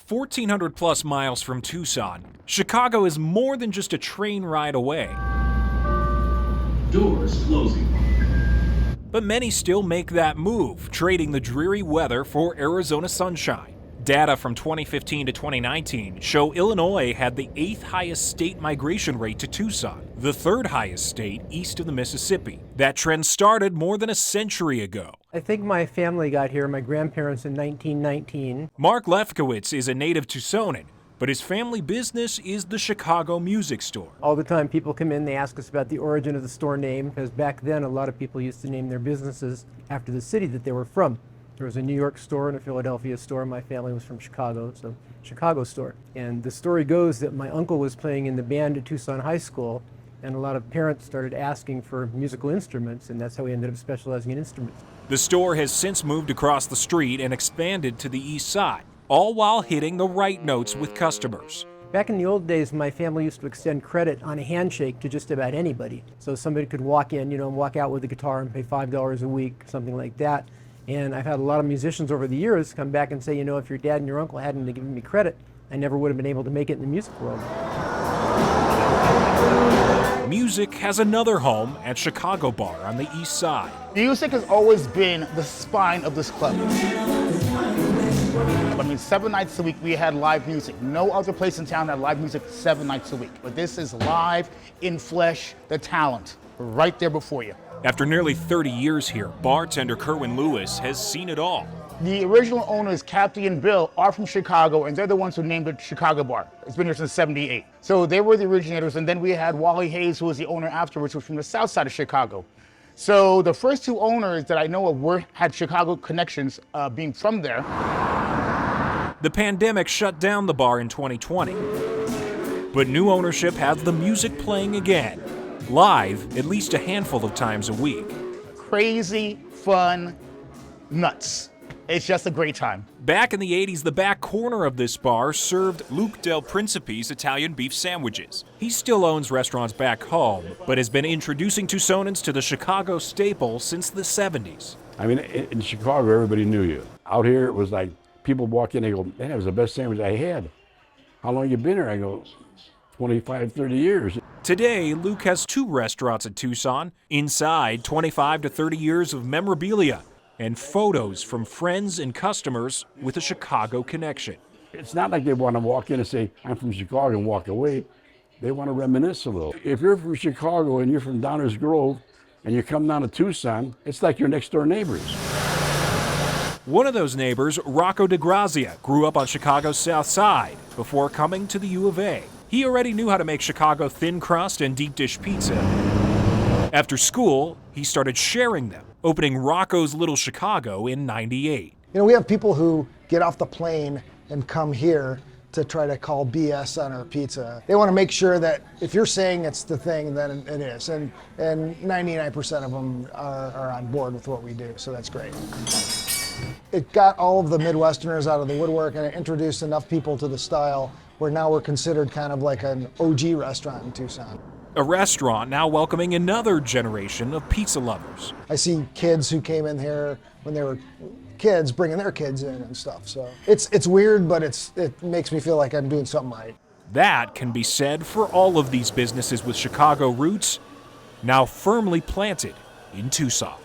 1,400 plus miles from Tucson, Chicago is more than just a train ride away. Doors closing. But many still make that move, trading the dreary weather for Arizona sunshine. Data from 2015 to 2019 show Illinois had the 8th highest state migration rate to Tucson, the 3rd highest state east of the Mississippi. That trend started more than a century ago. I think my family got here, my grandparents, in 1919. Mark Lefkowitz is a native Tucsonan, but his family business is the Chicago Music Store. All the time people come in, they ask us about the origin of the store name, because back then a lot of people used to name their businesses after the city that they were from. There was a New York store and a Philadelphia store. My family was from Chicago, so Chicago store. And the story goes that my uncle was playing in the band at Tucson High School, and a lot of parents started asking for musical instruments, and that's how we ended up specializing in instruments. The store has since moved across the street and expanded to the east side, all while hitting the right notes with customers. Back in the old days, my family used to extend credit on a handshake to just about anybody. So somebody could walk in, walk out with a guitar and pay $5 a week, something like that. And I've had a lot of musicians over the years come back and say, if your dad and your uncle hadn't given me credit, I never would have been able to make it in the music world. Music has another home at Chicago Bar on the east side. Music has always been the spine of this club. 7 nights a week we had live music. No other place in town had live music 7 nights a week. But this is live, in flesh, the talent, right there before you. After nearly 30 years here, bartender Kerwin Lewis has seen it all. The original owners, Kathy and Bill, are from Chicago, and they're the ones who named it Chicago Bar. It's been here since '78. So they were the originators, and then we had Wally Hayes, who was the owner afterwards, who was from the south side of Chicago. So the first 2 owners that I know of had Chicago connections, being from there. The pandemic shut down the bar in 2020, but new ownership has the music playing again, live at least a handful of times a week. Crazy, fun, nuts. It's just a great time. Back in the 80s, the back corner of this bar served Luke Del Principe's Italian beef sandwiches. He still owns restaurants back home, but has been introducing Tucsonans to the Chicago staple since the 70s. I mean, in Chicago, everybody knew you. Out here, it was like, people walk in, they go, man, that was the best sandwich I had. How long you been here? I go, 25, 30 years. Today, Luke has 2 restaurants in Tucson. Inside, 25 to 30 years of memorabilia and photos from friends and customers with a Chicago connection. It's not like they want to walk in and say, I'm from Chicago and walk away. They want to reminisce a little. If you're from Chicago and you're from Downers Grove and you come down to Tucson, it's like your next door neighbors. One of those neighbors, Rocco DeGrazia, grew up on Chicago's South Side before coming to the U of A. He already knew how to make Chicago thin crust and deep dish pizza. After school, he started sharing them, opening Rocco's Little Chicago in '98. We have people who get off the plane and come here to try to call BS on our pizza. They want to make sure that if you're saying it's the thing, then it is. And 99% of them are on board with what we do, so that's great. It got all of the Midwesterners out of the woodwork, and it introduced enough people to the style where now we're considered kind of like an OG restaurant in Tucson. A restaurant now welcoming another generation of pizza lovers. I see kids who came in here when they were kids bringing their kids in and stuff. So it's weird, but it makes me feel like I'm doing something right. That can be said for all of these businesses with Chicago roots, now firmly planted in Tucson.